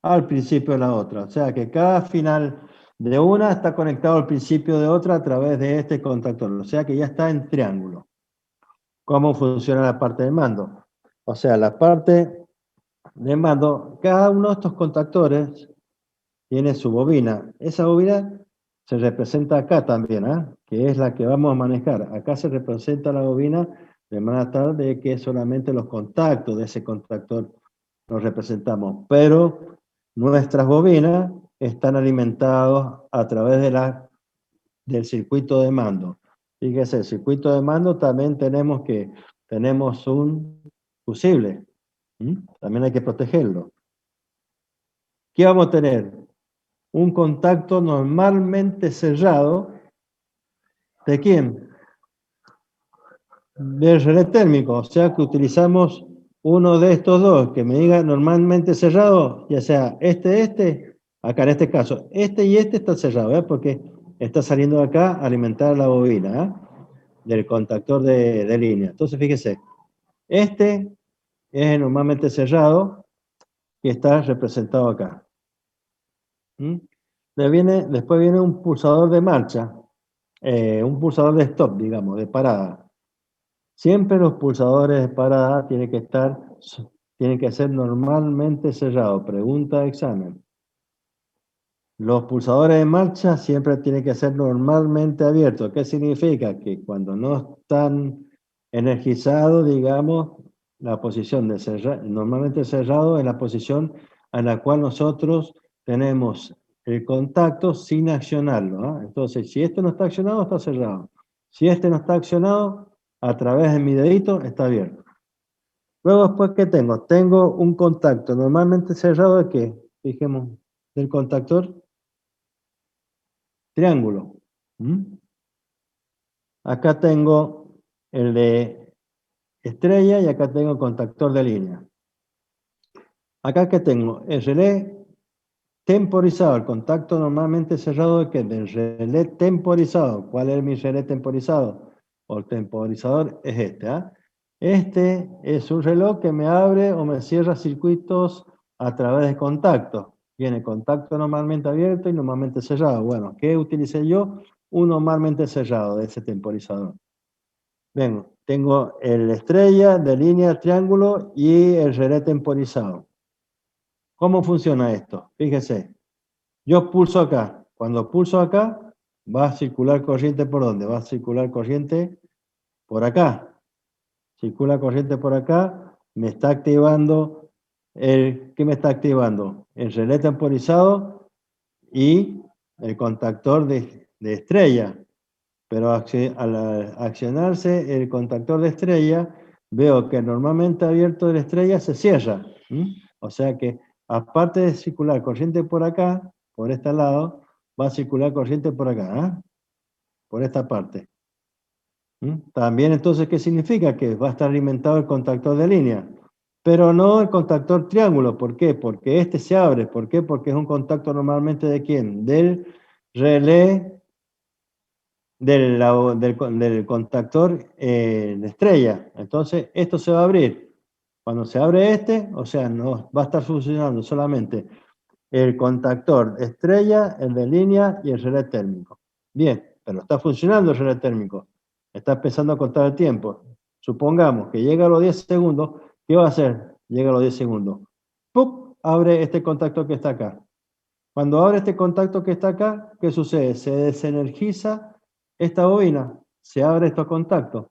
B: al principio de la otra. O sea que cada final de una está conectado al principio de otra a través de este contactor. O sea que ya está en triángulo. ¿Cómo funciona la parte de mando? O sea, la parte de mando, cada uno de estos contactores tiene su bobina. Esa bobina se representa acá también, que es la que vamos a manejar. Acá se representa la bobina de manera tal de que solamente los contactos de ese contactor los representamos. Pero nuestras bobinas están alimentadas a través del circuito de mando. Fíjese, el circuito de mando también tenemos un fusible. También hay que protegerlo. ¿Qué vamos a tener? Un contacto normalmente cerrado. ¿De quién? Del relé térmico. O sea que utilizamos uno de estos dos que me diga normalmente cerrado, ya sea acá en este caso, este y este está cerrado, porque está saliendo de acá a alimentar la bobina, del contactor de línea. Entonces fíjese, este es normalmente cerrado y está representado acá. Después viene un pulsador de marcha, un pulsador de stop, digamos, de parada. Siempre los pulsadores de parada tienen que ser normalmente cerrados. Pregunta de examen. Los pulsadores de marcha siempre tienen que ser normalmente abiertos. ¿Qué significa? Que cuando no están energizados, digamos, la posición de normalmente cerrado es la posición en la cual nosotros tenemos el contacto sin accionarlo. Entonces, si este no está accionado, está cerrado. Si este no está accionado, a través de mi dedito está abierto. Luego, después, ¿qué tengo? Tengo un contacto normalmente cerrado de ¿qué? Fijemos, del contactor triángulo. Acá tengo el de estrella y acá tengo el contactor de línea. Acá que tengo el relé temporizado, el contacto normalmente cerrado de ¿qué? Del relé temporizado. ¿Cuál es mi relé temporizado? O el temporizador es este. Este es un reloj que me abre o me cierra circuitos a través de contactos. Tiene contacto normalmente abierto y normalmente cerrado. Bueno, ¿qué utilicé yo? Un normalmente cerrado de ese temporizador. Bien, tengo el estrella, de línea, triángulo y el relé temporizado. ¿Cómo funciona esto? Fíjese, yo pulso acá. Cuando pulso acá, va a circular corriente ¿por dónde? Va a circular corriente por acá. Circula corriente por acá, me está activando ¿qué me está activando? El relé temporizado y el contactor de estrella. Pero al accionarse el contactor de estrella, veo que normalmente abierto de la estrella se cierra. O sea que, aparte de circular corriente por acá, por este lado, va a circular corriente por acá, por esta parte. También entonces, ¿qué significa? Que va a estar alimentado el contactor de línea, pero no el contactor triángulo. ¿Por qué? Porque este se abre. ¿Por qué? Porque es un contacto normalmente ¿de quién? Del relé del contactor de estrella. Entonces, esto se va a abrir. Cuando se abre este, o sea, no va a estar funcionando solamente el contactor estrella, el de línea y el relé térmico. Bien, pero está funcionando el relé térmico. Está empezando a contar el tiempo. Supongamos que llega a los 10 segundos. ¿Qué va a hacer? Llega a los 10 segundos. ¡Pum! Abre este contacto que está acá. Cuando abre este contacto que está acá, ¿qué sucede? Se desenergiza esta bobina. Se abre estos contactos.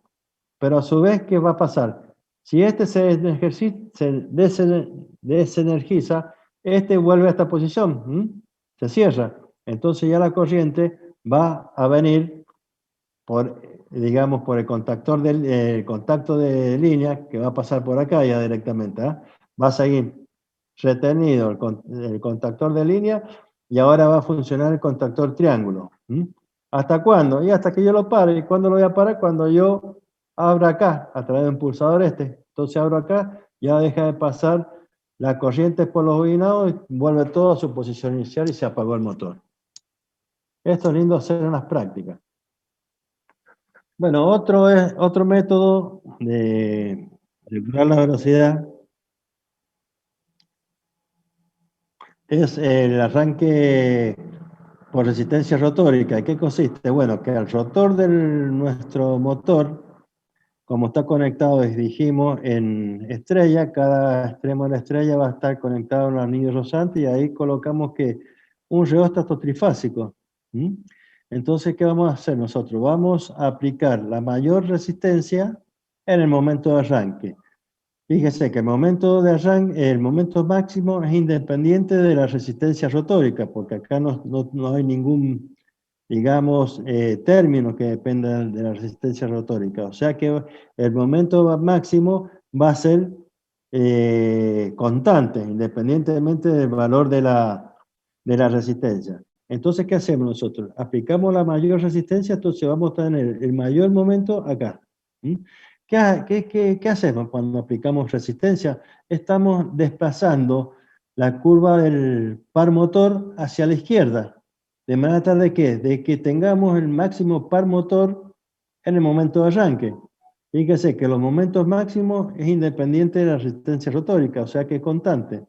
B: Pero a su vez, ¿qué va a pasar? Si este se desenergiza, este vuelve a esta posición. Se cierra. Entonces ya la corriente va a venir digamos, por el contacto de línea, que va a pasar por acá ya directamente. Va a seguir retenido el contactor de línea y ahora va a funcionar el contactor triángulo. ¿Hasta cuándo? Y hasta que yo lo pare. ¿Y cuándo lo voy a parar? Cuando yo abra acá, a través de un pulsador este. Entonces abro acá, ya deja de pasar la corriente por los bobinados y vuelve todo a su posición inicial y se apagó el motor. Esto es lindo hacer en las prácticas. Bueno, otro método de regular la velocidad es el arranque por resistencia rotórica. ¿En qué consiste? Bueno, que el rotor de nuestro motor, como está conectado, dijimos, en estrella, cada extremo de la estrella va a estar conectado a un anillo rozante y ahí colocamos que un reóstato trifásico. ¿Mm? Entonces, ¿qué vamos a hacer nosotros? Vamos a aplicar la mayor resistencia en el momento de arranque. Fíjese que el momento de arranque, el momento máximo es independiente de la resistencia rotórica, porque acá no hay ningún, digamos, término que dependa de la resistencia rotórica. O sea que el momento máximo va a ser constante, independientemente del valor de la resistencia. Entonces, ¿qué hacemos nosotros? Aplicamos la mayor resistencia, entonces vamos a tener el mayor momento acá. ¿Mm? ¿Qué hacemos cuando aplicamos resistencia? Estamos desplazando la curva del par motor hacia la izquierda. ¿De manera tal de qué? De que tengamos el máximo par motor en el momento de arranque. Fíjese que los momentos máximos es independiente de la resistencia rotórica, o sea que es constante.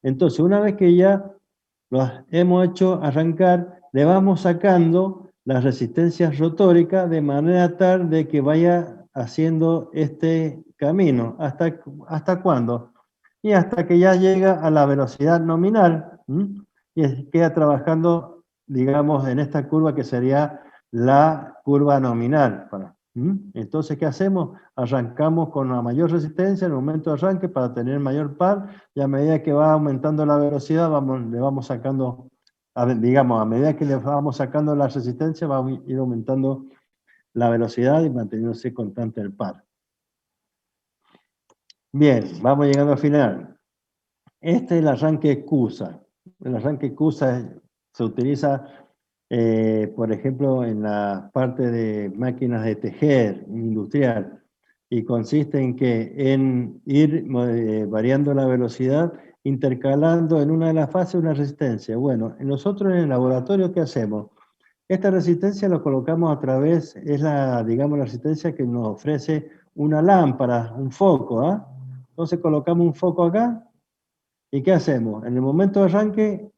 B: Entonces, una vez que ya los hemos hecho arrancar, le vamos sacando la resistencia rotórica de manera tal de que vaya haciendo este camino. ¿Hasta cuándo? Y hasta que ya llega a la velocidad nominal, y queda trabajando, digamos, en esta curva que sería la curva nominal. Entonces, ¿qué hacemos? Arrancamos con la mayor resistencia en el momento de arranque para tener mayor par, y a medida que va aumentando la velocidad, le vamos sacando, digamos, a medida que le vamos sacando la resistencia, va a ir aumentando la velocidad y manteniéndose constante el par. Bien, vamos llegando al final. Este es el arranque CUSA. El arranque CUSA se utiliza, por ejemplo, en la parte de máquinas de tejer industrial, y consiste en ir variando la velocidad, intercalando en una de las fases una resistencia. Bueno, nosotros en el laboratorio, ¿qué hacemos? Esta resistencia la colocamos a través, digamos, la resistencia que nos ofrece una lámpara, un foco. Entonces colocamos un foco acá, ¿y qué hacemos? En el momento de arranque,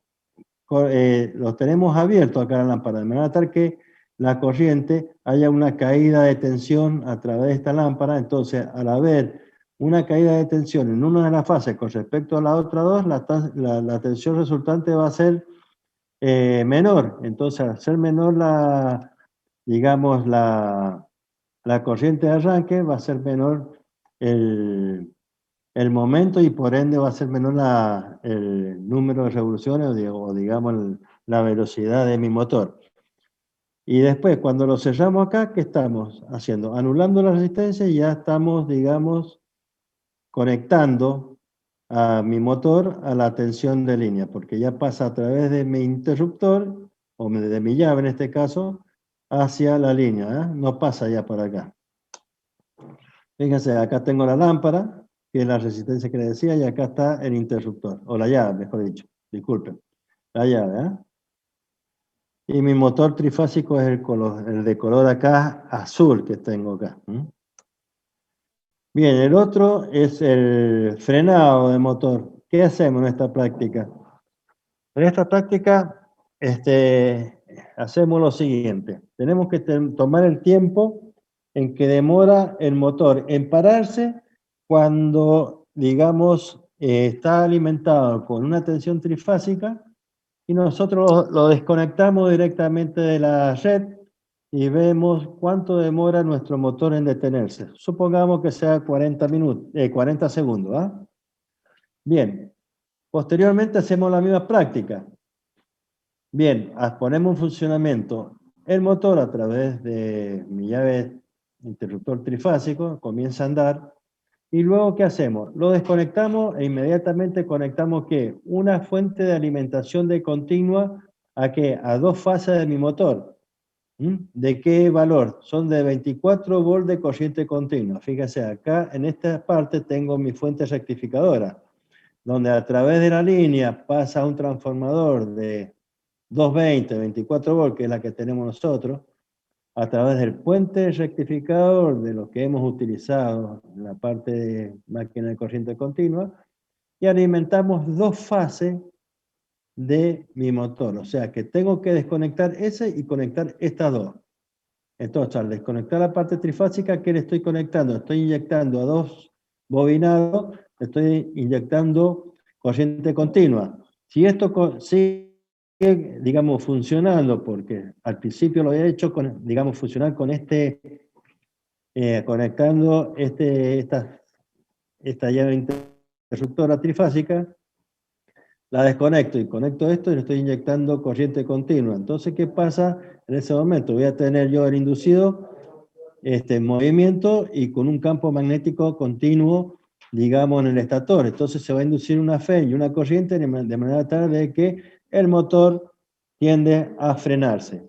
B: los tenemos abiertos acá la lámpara, de manera tal que la corriente haya una caída de tensión a través de esta lámpara. Entonces, al haber una caída de tensión en una de las fases con respecto a la otra dos, la tensión resultante va a ser menor. Entonces, al ser menor digamos, la corriente de arranque, va a ser menor el momento y por ende va a ser menor el número de revoluciones o digamos la velocidad de mi motor. Y después, cuando lo cerramos acá, ¿qué estamos haciendo? Anulando la resistencia y ya estamos, digamos, conectando a mi motor a la tensión de línea, porque ya pasa a través de mi interruptor, o de mi llave en este caso, hacia la línea, no pasa ya por acá. Fíjense, acá tengo la lámpara, que es la resistencia que le decía, y acá está el interruptor, o la llave, mejor dicho, disculpen, la llave. Y mi motor trifásico es el de color acá azul que tengo acá. Bien, el otro es el frenado de motor. ¿Qué hacemos en esta práctica? En esta práctica hacemos lo siguiente. Tenemos que tomar el tiempo en que demora el motor en pararse cuando, digamos, está alimentado con una tensión trifásica, y nosotros lo desconectamos directamente de la red y vemos cuánto demora nuestro motor en detenerse. Supongamos que sea 40 segundos. Bien, posteriormente hacemos la misma práctica. Bien, ponemos en funcionamiento el motor a través de mi llave interruptor trifásico, comienza a andar, y luego ¿qué hacemos? Lo desconectamos e inmediatamente conectamos ¿qué? Una fuente de alimentación de continua ¿a qué? A dos fases de mi motor. ¿De qué valor? Son de 24 volts de corriente continua. Fíjense, acá en esta parte tengo mi fuente rectificadora, donde a través de la línea pasa un transformador de 220, 24 volts, que es la que tenemos nosotros, a través del puente rectificador de lo que hemos utilizado en la parte de máquina de corriente continua, y alimentamos dos fases de mi motor. O sea que tengo que desconectar ese y conectar estas dos. Entonces, al desconectar la parte trifásica, ¿qué le estoy conectando? Estoy inyectando a dos bobinados, estoy inyectando corriente continua. Si esto sigue, digamos, funcionando, porque al principio lo he hecho, digamos, funcionar con conectando esta llave interruptora trifásica, la desconecto y conecto esto y le estoy inyectando corriente continua. Entonces, ¿qué pasa en ese momento? Voy a tener yo el inducido en movimiento y con un campo magnético continuo, digamos, en el estator. Entonces se va a inducir una fe y una corriente de manera tal de que el motor tiende a frenarse.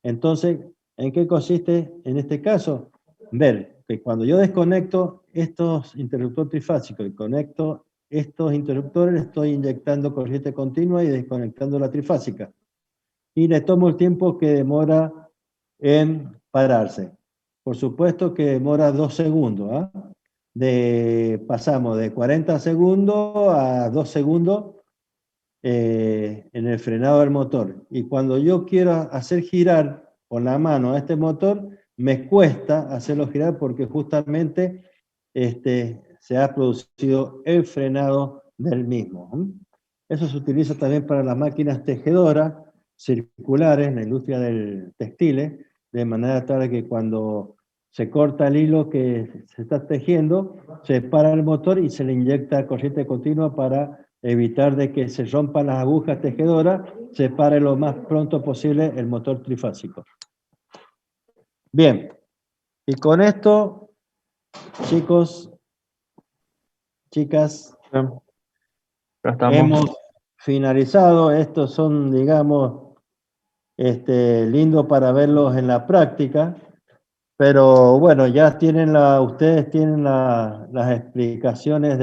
B: Entonces, ¿en qué consiste en este caso? Ver que cuando yo desconecto estos interruptores trifásicos y conecto estos interruptores, estoy inyectando corriente continua y desconectando la trifásica. Y le tomo el tiempo que demora en pararse. Por supuesto que demora 2 segundos. Pasamos de 40 segundos a 2 segundos en el frenado del motor. Y cuando yo quiero hacer girar con la mano a este motor, me cuesta hacerlo girar porque justamente se ha producido el frenado del mismo. Eso se utiliza también para las máquinas tejedoras circulares en la industria del textil, de manera tal que cuando se corta el hilo que se está tejiendo, se para el motor y se le inyecta corriente continua para evitar de que se rompan las agujas tejedoras, se pare lo más pronto posible el motor trifásico. Bien, y con esto, chicos, chicas,
C: Ya estamos.
B: hemos finalizado. Estos son, digamos, lindos para verlos en la práctica, pero bueno, ya tienen ustedes tienen las explicaciones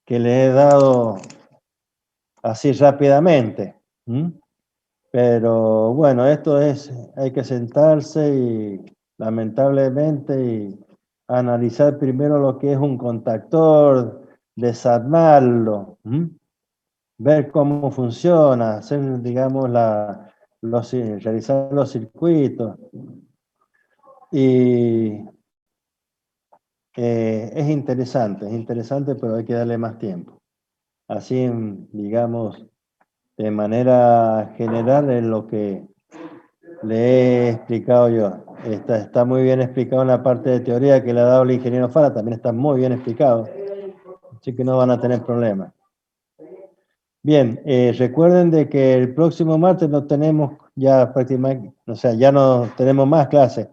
B: que les he dado así rápidamente. Pero bueno, hay que sentarse y lamentablemente y analizar primero lo que es un contactor, desarmarlo, ver cómo funciona, hacer, digamos, realizar los circuitos. Y es interesante, pero hay que darle más tiempo. Así, digamos, de manera general es lo que le he explicado yo. Está muy bien explicado en la parte de teoría que le ha dado el ingeniero Fara, también está muy bien explicado, así que no van a tener problemas. Bien, recuerden de que el próximo martes no tenemos ya prácticamente, o sea, ya no tenemos más clases,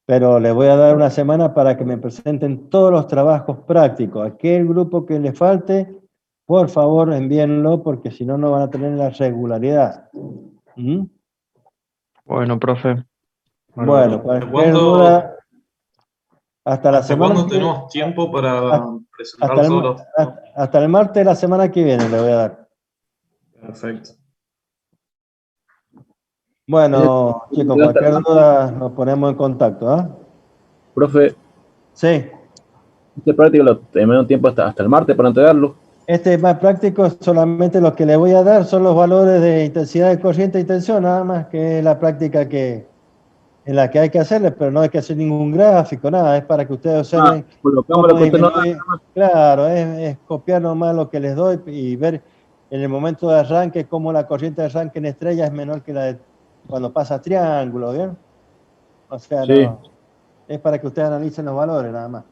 B: pero les voy a dar una semana para que me presenten todos los trabajos prácticos. Aquel grupo que les falte, por favor envíenlo, porque si no, no van a tener la regularidad.
C: Bueno, profe.
B: Bueno, cualquier duda, hasta la semana
D: ¿Cuándo
B: que viene.
D: tenemos tiempo para presentar todos los...
B: Hasta el martes de la semana que viene le voy a dar.
D: Perfecto.
B: Bueno, chicos, cualquier duda nos ponemos en contacto, ¿ah?
F: Profe,
B: Sí.
F: este práctico lo tenemos tiempo hasta el martes para entregarlo.
B: Este es más práctico, solamente lo que le voy a dar son los valores de intensidad de corriente y tensión, nada más, que es la práctica en la que hay que hacerle, pero no hay que hacer ningún gráfico, nada, es para que ustedes observen cómo disminuye. Claro, es copiar nomás lo que les doy y ver en el momento de arranque cómo la corriente de arranque en estrella es menor que la de cuando pasa triángulo, ¿bien? O sea,
F: Sí.
B: no, es para que ustedes analicen los valores, nada más.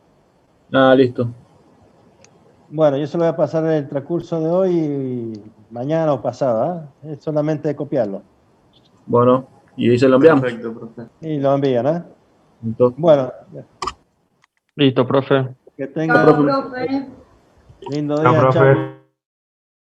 F: Ah, listo.
B: Bueno, yo se lo voy a pasar el transcurso de hoy y mañana o pasado, ¿eh? Es solamente copiarlo.
F: Bueno, y ahí se lo enviamos.
D: Perfecto, profe.
B: Y lo envían, ¿eh?
F: Entonces,
B: Bueno,
C: Listo, profe.
B: que tengan
E: Chao, profe.
B: lindo
A: Chao,
B: día,
A: profe.
B: chao.